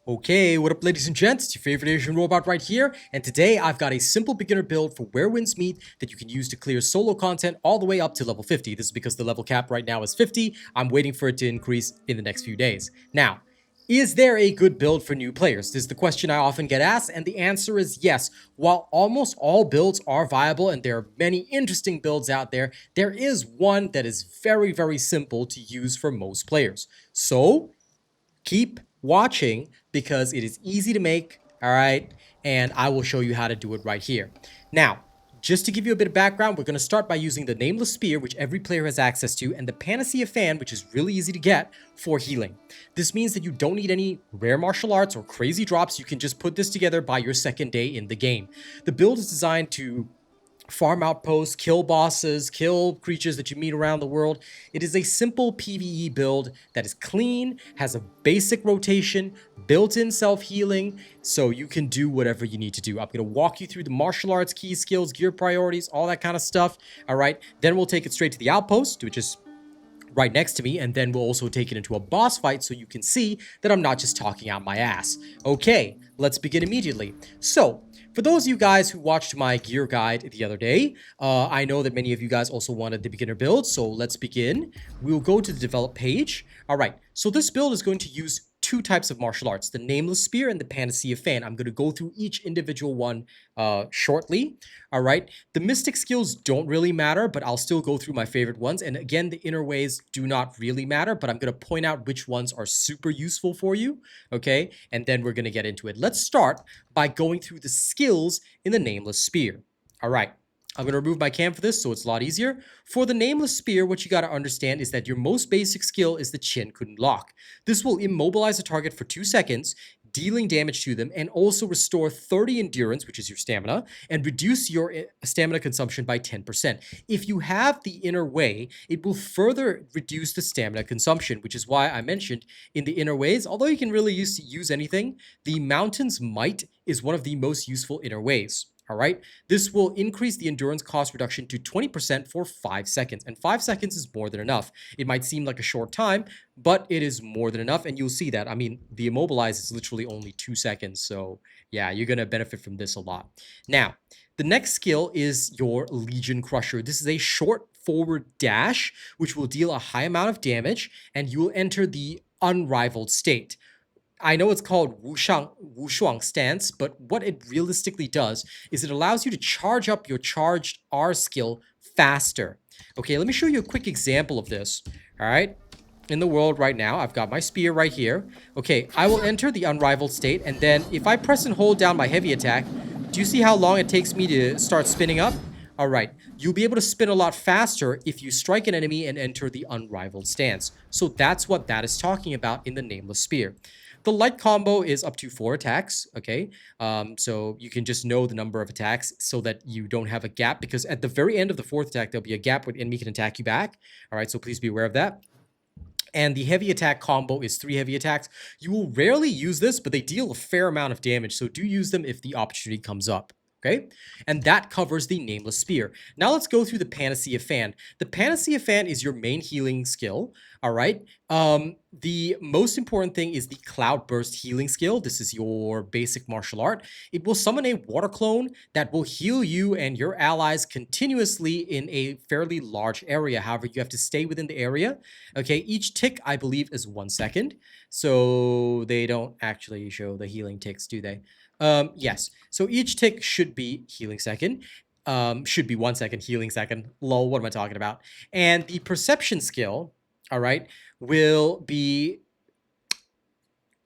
Okay, what up ladies and gents, it's your favorite Asian robot right here, and today I've got a simple beginner build for Where Winds Meet that you can use to clear solo content all the way up to level 50. This is because the level cap right now is 50, I'm waiting for it to increase in the next few days. Now, is there a good build for new players? This is the question I often get asked, and the answer is yes. While almost all builds are viable and there are many interesting builds out there, there is one that is very simple to use for most players. So, keep watching because it is easy to make, all right? And I will show you how to do it right here. Now, just to give you a bit of background, we're going to start by using the Nameless Spear, which every player has access to, and the Panacea Fan, which is really easy to get for healing. This means that you don't need any rare martial arts or crazy drops. You can just put this together by your second day in the game. The build is designed to farm outposts, kill bosses, kill creatures that you meet around the world. It is a simple PvE build that is clean, has a basic rotation, built-in self-healing, so you can do whatever you need to do. I'm going to walk you through the martial arts, key skills, gear priorities, all that kind of stuff, all right? Then we'll take it straight to the outpost, which is right next to me, and then we'll also take it into a boss fight so you can see that I'm not just talking out my ass. Okay, let's begin immediately. So, for those of you guys who watched my gear guide the other day, I know that many of you guys also wanted the beginner build, so let's begin. We'll go to the develop page. All right, so this build is going to use two types of martial arts, the Nameless Spear and the Panacea Fan. I'm going to go through each individual one shortly. All right, the mystic skills don't really matter, but I'll still go through my favorite ones. And again, the inner ways do not really matter, but I'm going to point out which ones are super useful for you, okay? And then we're going to get into it. Let's start by going through the skills in the Nameless Spear. All right. I'm going to remove my cam for this so it's a lot easier. For the Nameless Spear, what you got to understand is that your most basic skill is the Chin Kun Lock. This will immobilize a target for 2 seconds, dealing damage to them, and also restore 30 endurance, which is your stamina, and reduce your stamina consumption by 10%. If you have the inner way, it will further reduce the stamina consumption, which is why I mentioned in the inner ways, although you can really use anything, the Mountain's Might is one of the most useful inner ways. All right, this will increase the endurance cost reduction to 20% for 5 seconds, and 5 seconds is more than enough. It might seem like a short time, but it is more than enough, and you'll see that. I mean, the immobilize is literally only 2 seconds, so yeah, you're gonna benefit from this a lot. Now, the next skill is your Legion Crusher. This is a short forward dash, which will deal a high amount of damage, and you will enter the unrivaled state. I know it's called Wushuang stance, but what it realistically does is it allows you to charge up your charged R skill faster. Okay, let me show you a quick example of this. All right, in the world right now, I've got my spear right here. Okay, I will enter the unrivaled state, and then if I press and hold down my heavy attack, do you see how long it takes me to start spinning up? All right, you'll be able to spin a lot faster if you strike an enemy and enter the unrivaled stance. So that's what that is talking about in the Nameless Spear. The light combo is up to 4 attacks, okay? So you can just know the number of attacks so that you don't have a gap, because at the very end of the 4th attack, there'll be a gap where the enemy can attack you back. All right, so please be aware of that. And the heavy attack combo is 3 heavy attacks. You will rarely use this, but they deal a fair amount of damage, so do use them if the opportunity comes up. Okay, and that covers the Nameless Spear. Now let's go through the Panacea Fan. The Panacea Fan is your main healing skill, all right? The most important thing is the Cloud Burst healing skill. This is your basic martial art. It will summon a water clone that will heal you and your allies continuously in a fairly large area. However, you have to stay within the area. Okay, each tick, I believe, is 1 second. So they don't actually show the healing ticks, do they? Yes. So each tick should be healing second. Should be 1 second, healing second. Lol, what am I talking about? And the perception skill, all right, will be...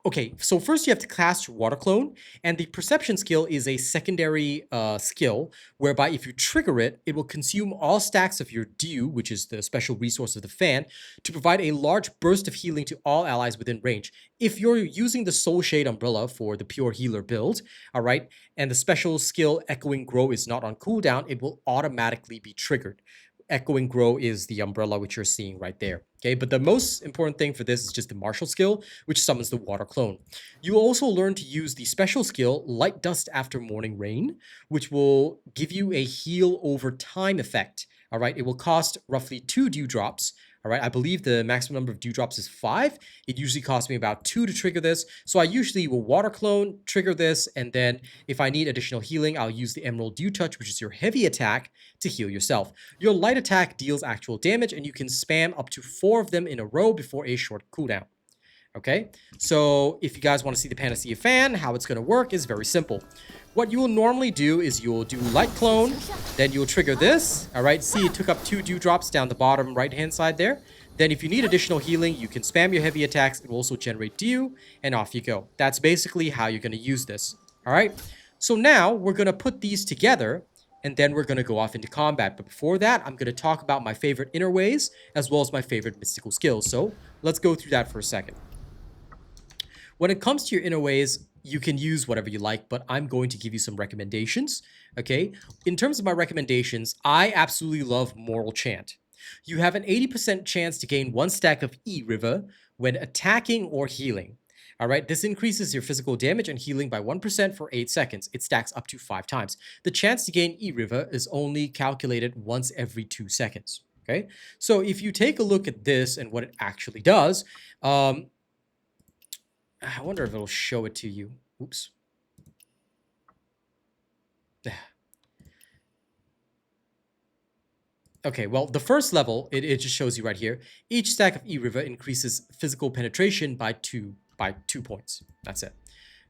Okay, so first you have to cast your water clone, and the perception skill is a secondary skill, whereby if you trigger it, it will consume all stacks of your dew, which is the special resource of the fan, to provide a large burst of healing to all allies within range. If you're using the Soul Shade Umbrella for the pure healer build, all right, and the special skill Echoing Grow is not on cooldown, it will automatically be triggered. Echoing Grow is the umbrella which you're seeing right there. Okay, but the most important thing for this is just the martial skill, which summons the water clone. You will also learn to use the special skill Light Dust After Morning Rain, which will give you a heal over time effect. All right, it will cost roughly 2 dewdrops, All right, I believe the maximum number of dewdrops is 5. It usually costs me about 2 to trigger this. So I usually will water clone, trigger this, and then if I need additional healing, I'll use the Emerald Dew Touch, which is your heavy attack, to heal yourself. Your light attack deals actual damage, and you can spam up to 4 of them in a row before a short cooldown. Okay, so if you guys want to see the Panacea Fan, how it's going to work is very simple. What you will normally do is you'll do light clone, then you'll trigger this. All right, see, it took up 2 dewdrops down the bottom right-hand side there. Then if you need additional healing, you can spam your heavy attacks. It will also generate dew, and off you go. That's basically how you're going to use this. All right, so now we're going to put these together, and then we're going to go off into combat. But before that, I'm going to talk about my favorite inner ways, as well as my favorite mystical skills. So let's go through that for a second. When it comes to your inner ways, you can use whatever you like, but I'm going to give you some recommendations, okay? In terms of my recommendations, I absolutely love Moral Chant. You have an 80% chance to gain 1 stack of E-River when attacking or healing. All right, this increases your physical damage and healing by 1% for 8 seconds. It stacks up to 5 times. The chance to gain E-River is only calculated once every 2 seconds, okay? So if you take a look at this and what it actually does, I wonder if it'll show it to you. Oops. Okay, well, the first level, it just shows you right here. Each stack of E-River increases physical penetration by 2 points. That's it.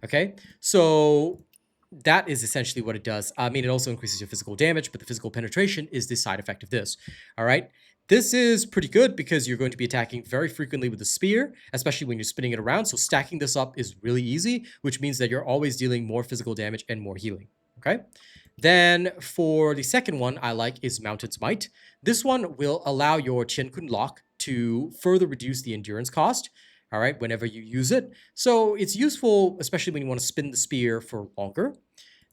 Okay, so that is essentially what it does. I mean, it also increases your physical damage, but the physical penetration is the side effect of this. All right. This is pretty good because you're going to be attacking very frequently with the spear, especially when you're spinning it around. So stacking this up is really easy, which means that you're always dealing more physical damage and more healing. Okay. Then for the second one I like is Mountain's Might. This one will allow your Qianye Kun lock to further reduce the endurance cost. All right, whenever you use it. So it's useful, especially when you want to spin the spear for longer.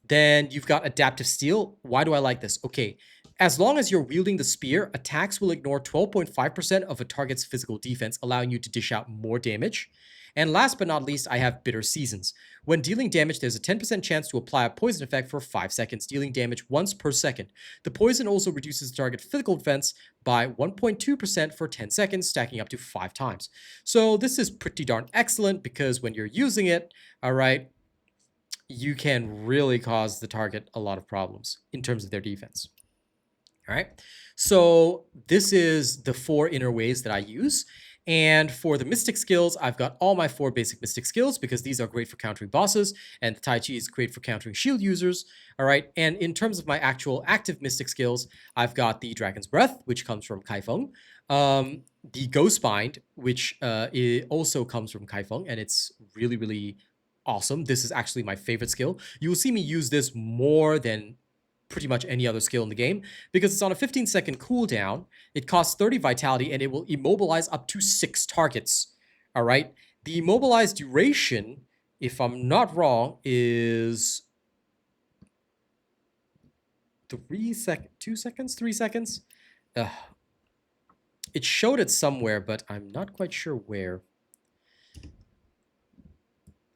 Then you've got Adaptive Steel. Why do I like this? Okay, as long as you're wielding the spear, attacks will ignore 12.5% of a target's physical defense, allowing you to dish out more damage. And last but not least, I have Bitter Seasons. When dealing damage, there's a 10% chance to apply a poison effect for 5 seconds, dealing damage once per second. The poison also reduces the target's physical defense by 1.2% for 10 seconds, stacking up to 5 times. So this is pretty darn excellent because when you're using it, all right, you can really cause the target a lot of problems in terms of their defense. All right, so this is the 4 inner ways that I use. And for the mystic skills, I've got all my 4 basic mystic skills because these are great for countering bosses, and the Tai Chi is great for countering shield users. All right, and in terms of my actual active mystic skills, I've got the Dragon's Breath, which comes from Kaifeng, the Ghost Bind, which it also comes from Kaifeng, and it's really, really awesome. This is actually my favorite skill. You will see me use this more than pretty much any other skill in the game because it's on a 15-second cooldown. It costs 30 vitality and it will immobilize up to 6 targets. All right. The immobilized duration, if I'm not wrong, is 3 seconds. It showed it somewhere, but I'm not quite sure where.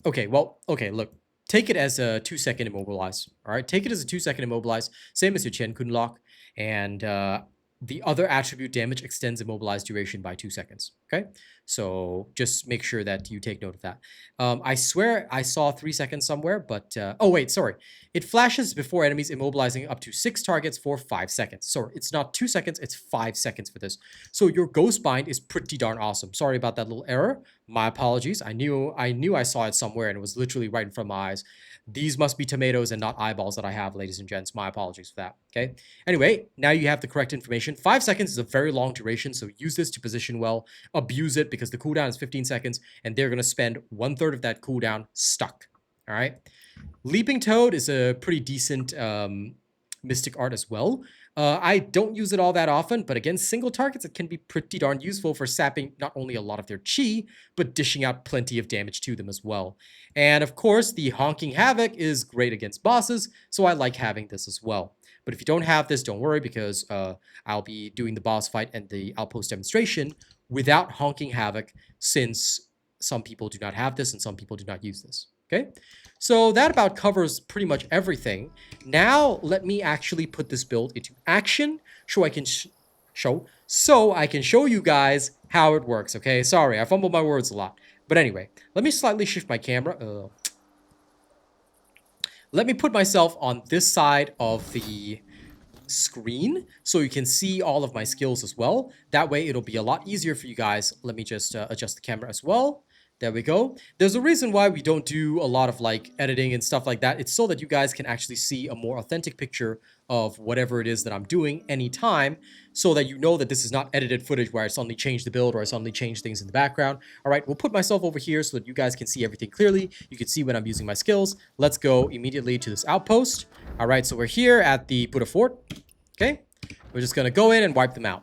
Okay, well, okay, look. Take it as a 2-second immobilize. All right, take it as a 2-second immobilize, same as your Qianye Kun lock, and the other attribute damage extends immobilized duration by 2 seconds. Okay, so just make sure that you take note of that. I swear I saw 3 seconds somewhere, but oh wait, sorry. It flashes before enemies, immobilizing up to 6 targets for 5 seconds. Sorry, it's not 2 seconds, it's 5 seconds for this. So your Ghost Bind is pretty darn awesome. Sorry about that little error. My apologies. I knew I saw it somewhere and it was literally right in front of my eyes. These must be tomatoes and not eyeballs that I have, ladies and gents. My apologies for that, okay? Anyway, now you have the correct information. 5 seconds is a very long duration, so use this to position well. Abuse it because the cooldown is 15 seconds, and they're going to spend 1/3 of that cooldown stuck, all right? Leaping Toad is a pretty decent mystic art as well. I don't use it all that often, but against single targets, it can be pretty darn useful for sapping not only a lot of their chi, but dishing out plenty of damage to them as well. And of course, the Honking Havoc is great against bosses, so I like having this as well. But if you don't have this, don't worry, because I'll be doing the boss fight and the outpost demonstration without Honking Havoc, since some people do not have this and some people do not use this. Okay, so that about covers pretty much everything. Now let me actually put this build into action so I can show so I can show you guys how it works, okay? Sorry, I fumbled my words a lot. But anyway, let me slightly shift my camera. Let me put myself on this side of the screen so you can see all of my skills as well. That way it'll be a lot easier for you guys. Let me just adjust the camera as well. There we go. There's a reason why we don't do a lot of like editing and stuff like that. It's so that you guys can actually see a more authentic picture of whatever it is that I'm doing anytime, so that you know that this is not edited footage where I suddenly change the build or I suddenly change things in the background. All right, we'll put myself over here so that you guys can see everything clearly. You can see when I'm using my skills. Let's go immediately to this outpost. All right, so we're here at the Buddha Fort. Okay, we're just gonna go in and wipe them out.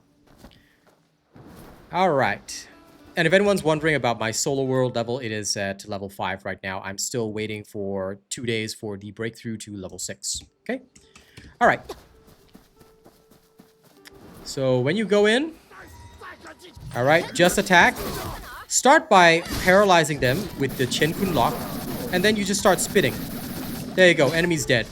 All right. And if anyone's wondering about my solo world level, it is at level 5 right now. I'm still waiting for 2 days for the breakthrough to level 6. Okay? All right. So when you go in, all right, just attack. Start by paralyzing them with the Qianye Kun lock, and then you just start spitting. There you go, enemy's dead.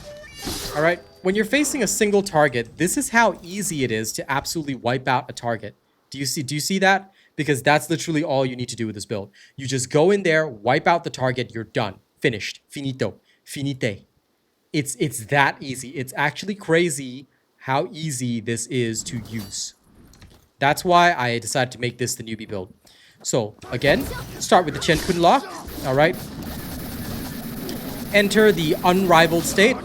All right, when you're facing a single target, this is how easy it is to absolutely wipe out a target. Do you see that? Because that's literally all you need to do with this build. You just go in there, wipe out the target, you're done. Finished. Finito. Finite. It's that easy. It's actually crazy how easy this is to use. That's why I decided to make this the newbie build. So, again, start with the Qianye Kun lock. Alright. Enter the unrivaled state.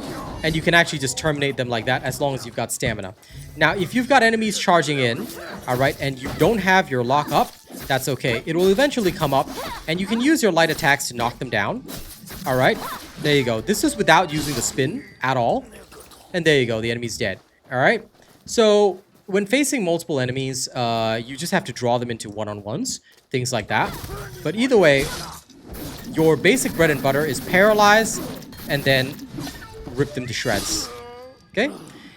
And you can actually just terminate them like that as long as you've got stamina. Now, if you've got enemies charging in, all right, and you don't have your lock up, that's okay. It will eventually come up, and you can use your light attacks to knock them down. All right, there you go. This is without using the spin at all. And there you go, the enemy's dead. All right, so when facing multiple enemies, you just have to draw them into one-on-ones, things like that. But either way, your basic bread and butter is paralyze and then rip them to shreds. Okay?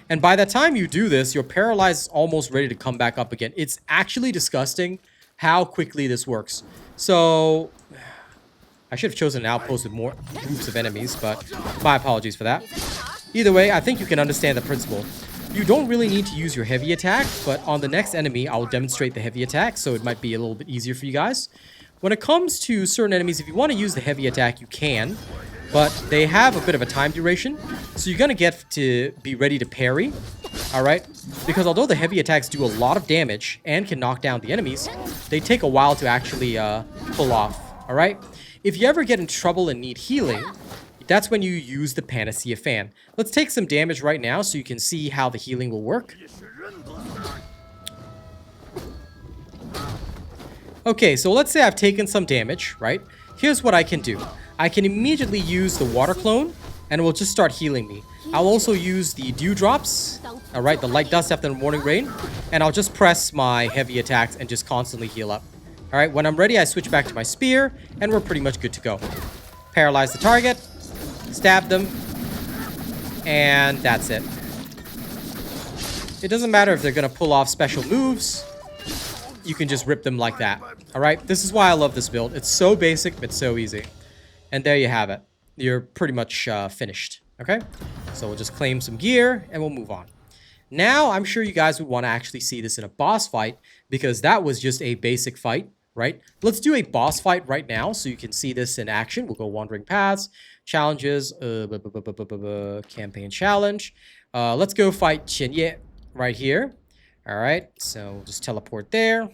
And by the time you do this, your paralyze is almost ready to come back up again. It's actually disgusting how quickly this works. So, I should have chosen an outpost with more groups of enemies, but my apologies for that. Either way, I think you can understand the principle. You don't really need to use your heavy attack, but on the next enemy, I will demonstrate the heavy attack, so it might be a little bit easier for you guys. When it comes to certain enemies, if you want to use the heavy attack, you can. But they have a bit of a time duration, so you're going to get to be ready to parry, alright? Because although the heavy attacks do a lot of damage and can knock down the enemies, they take a while to actually pull off, alright? If you ever get in trouble and need healing, that's when you use the Panacea Fan. Let's take some damage right now so you can see how the healing will work. Okay, so let's say I've taken some damage, right? Here's what I can do. I can immediately use the water clone, and it will just start healing me. I'll also use the dewdrops, alright, the light dust after the morning rain, and I'll just press my heavy attacks and just constantly heal up. Alright, when I'm ready, I switch back to my spear, and we're pretty much good to go. Paralyze the target, stab them, and that's it. It doesn't matter if they're going to pull off special moves. You can just rip them like that. Alright, this is why I love this build. It's so basic, but so easy. And there you have it. You're pretty much finished. Okay? So we'll just claim some gear and we'll move on. Now, I'm sure you guys would want to actually see this in a boss fight, because that was just a basic fight, right? Let's do a boss fight right now so you can see this in action. We'll go Wandering Paths, challenges, campaign challenge. Let's go fight Qianye right here. All right, so we'll just teleport there.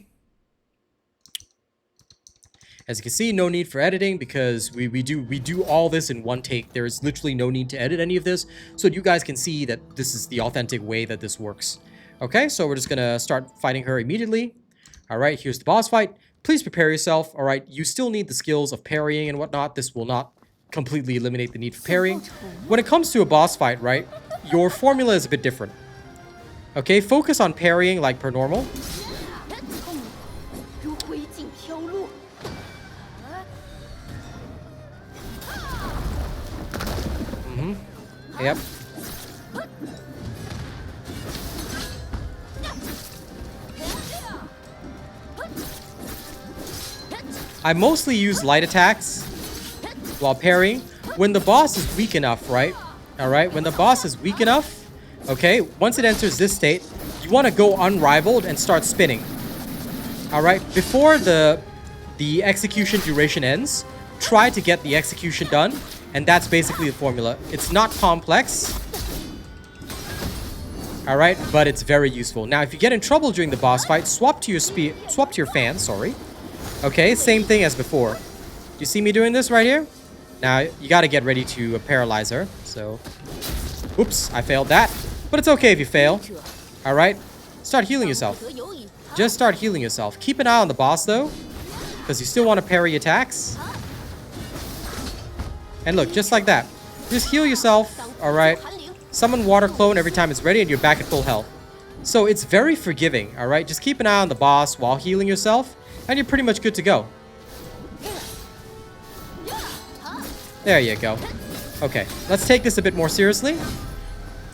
As you can see, no need for editing because we do all this in one take. There is literally no need to edit any of this, so you guys can see that this is the authentic way that this works. Okay, so we're just gonna start fighting her immediately. All right, here's the boss fight. Please prepare yourself. All right, you still need the skills of parrying and whatnot. This will not completely eliminate the need for parrying. When it comes to a boss fight, right, your formula is a bit different. Okay, focus on parrying like per normal. Yep. I mostly use light attacks while parrying. When the boss is weak enough, right? Alright, when the boss is weak enough, okay, once it enters this state, you want to go unrivaled and start spinning. All right, before the execution duration ends, try to get the execution done, and that's basically the formula. It's not complex. All right, but it's very useful. Now, if you get in trouble during the boss fight, swap to your fan, sorry. Okay, same thing as before. You see me doing this right here? Now, you got to get ready to paralyze her. So, oops, I failed that. But it's okay if you fail. All right, start healing yourself. Just start healing yourself. Keep an eye on the boss, though, because you still want to parry attacks. And look, just like that. Just heal yourself, all right? Summon Water Clone every time it's ready, and you're back at full health. So it's very forgiving, all right? Just keep an eye on the boss while healing yourself, and you're pretty much good to go. There you go. Okay, let's take this a bit more seriously.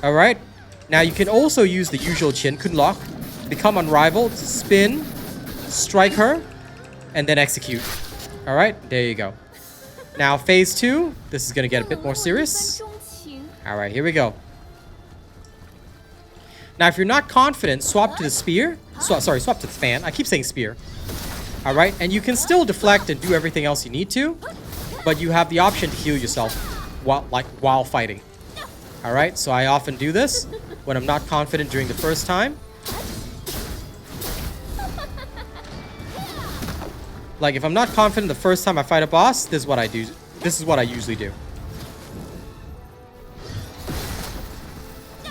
All right. Now, you can also use the usual Qianye Kun lock. Become unrivaled, spin, strike her, and then execute. All right, there you go. Now, phase 2. This is going to get a bit more serious. All right, here we go. Now, if you're not confident, swap to the spear. Swap to the fan. I keep saying spear. All right, and you can still deflect and do everything else you need to, but you have the option to heal yourself while fighting. All right, so I often do this when I'm not confident during the first time. Like, if I'm not confident the first time I fight a boss, this is what I do. This is what I usually do.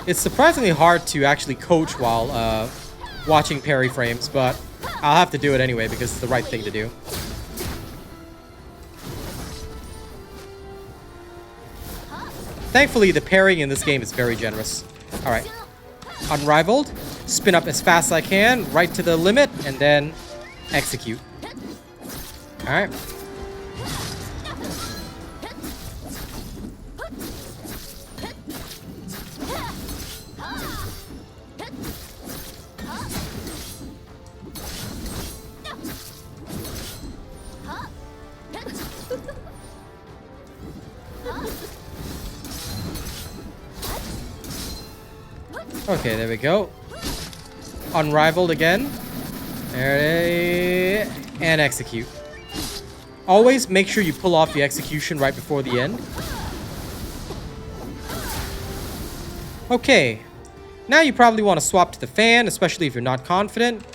It's surprisingly hard to actually coach while watching parry frames, but I'll have to do it anyway because it's the right thing to do. Thankfully, the parrying in this game is very generous. All right. Unrivaled. Spin up as fast as I can, right to the limit, and then execute. All right. Okay, there we go. Unrivaled again. And execute. Always make sure you pull off the execution right before the end. Okay. Now you probably want to swap to the fan, especially if you're not confident.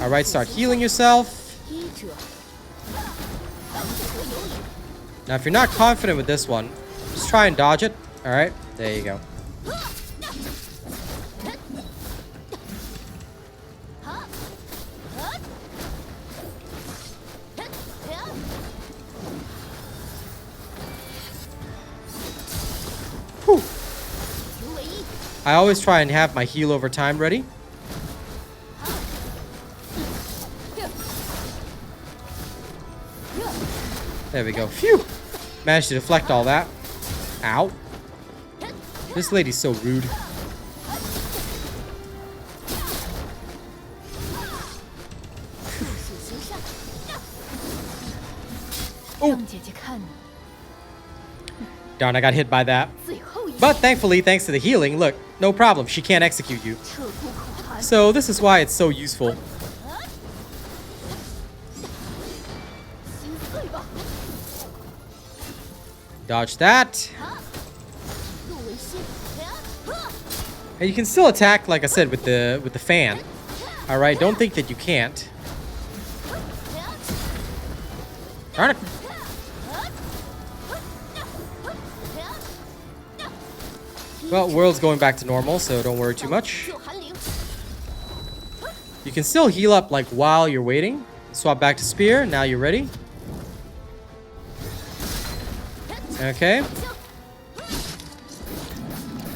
Alright, start healing yourself. Now, if you're not confident with this one, just try and dodge it. Alright, there you go. Whew. I always try and have my heal over time ready. There we go. Phew! Managed to deflect all that. Ow. This lady's so rude. Oh! Darn, I got hit by that. But thankfully, thanks to the healing, look, no problem. She can't execute you. So this is why it's so useful. Dodge that. And you can still attack, like I said, with the fan. All right, don't think that you can't. Darn it. Well, world's going back to normal, so don't worry too much. You can still heal up like while you're waiting. Swap back to spear. Now you're ready. Okay.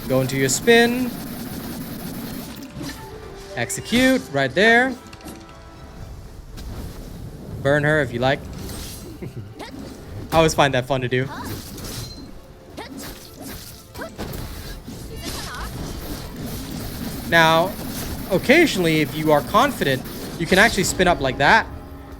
Go into your spin. Execute right there. Burn her if you like. I always find that fun to do. Now, occasionally, if you are confident, you can actually spin up like that.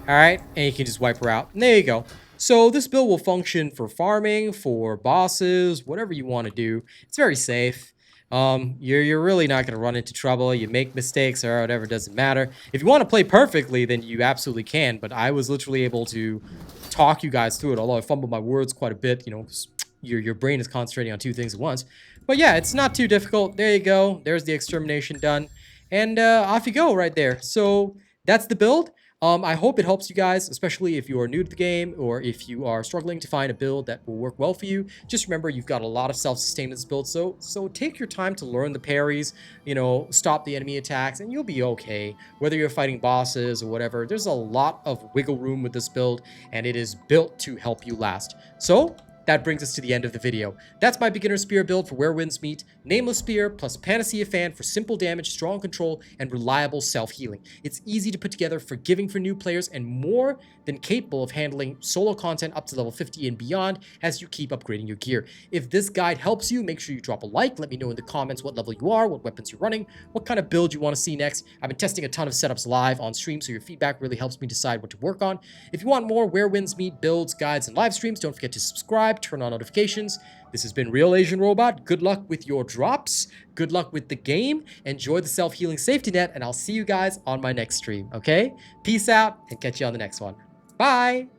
Alright, and you can just wipe her out. And there you go. So this build will function for farming, for bosses, whatever you want to do. It's very safe. you're really not going to run into trouble. You make mistakes or whatever, doesn't matter. If you want to play perfectly, then you absolutely can. But I was literally able to talk you guys through it, although I fumbled my words quite a bit, you know, 'cause your brain is concentrating on two things at once. But yeah, it's not too difficult. There you go. There's the extermination done. And off you go right there. So that's the build. I hope it helps you guys, especially if you are new to the game or if you are struggling to find a build that will work well for you. Just remember, you've got a lot of self-sustainance builds, so take your time to learn the parries, you know, stop the enemy attacks, and you'll be okay. Whether you're fighting bosses or whatever, there's a lot of wiggle room with this build, and it is built to help you last. So that brings us to the end of the video. That's my beginner spear build for Where Winds Meet. Nameless Spear plus Panacea Fan for simple damage, strong control, and reliable self-healing. It's easy to put together, forgiving for new players, and more than capable of handling solo content up to level 50 and beyond as you keep upgrading your gear. If this guide helps you, make sure you drop a like. Let me know in the comments what level you are, what weapons you're running, what kind of build you want to see next. I've been testing a ton of setups live on stream, so your feedback really helps me decide what to work on. If you want more Where Winds Meet builds, guides, and live streams, don't forget to subscribe, turn on notifications. This has been Real Asian Robot. Good luck with your drops. Good luck with the game. Enjoy the self-healing safety net, and I'll see you guys on my next stream, okay? Peace out, and catch you on the next one. Bye!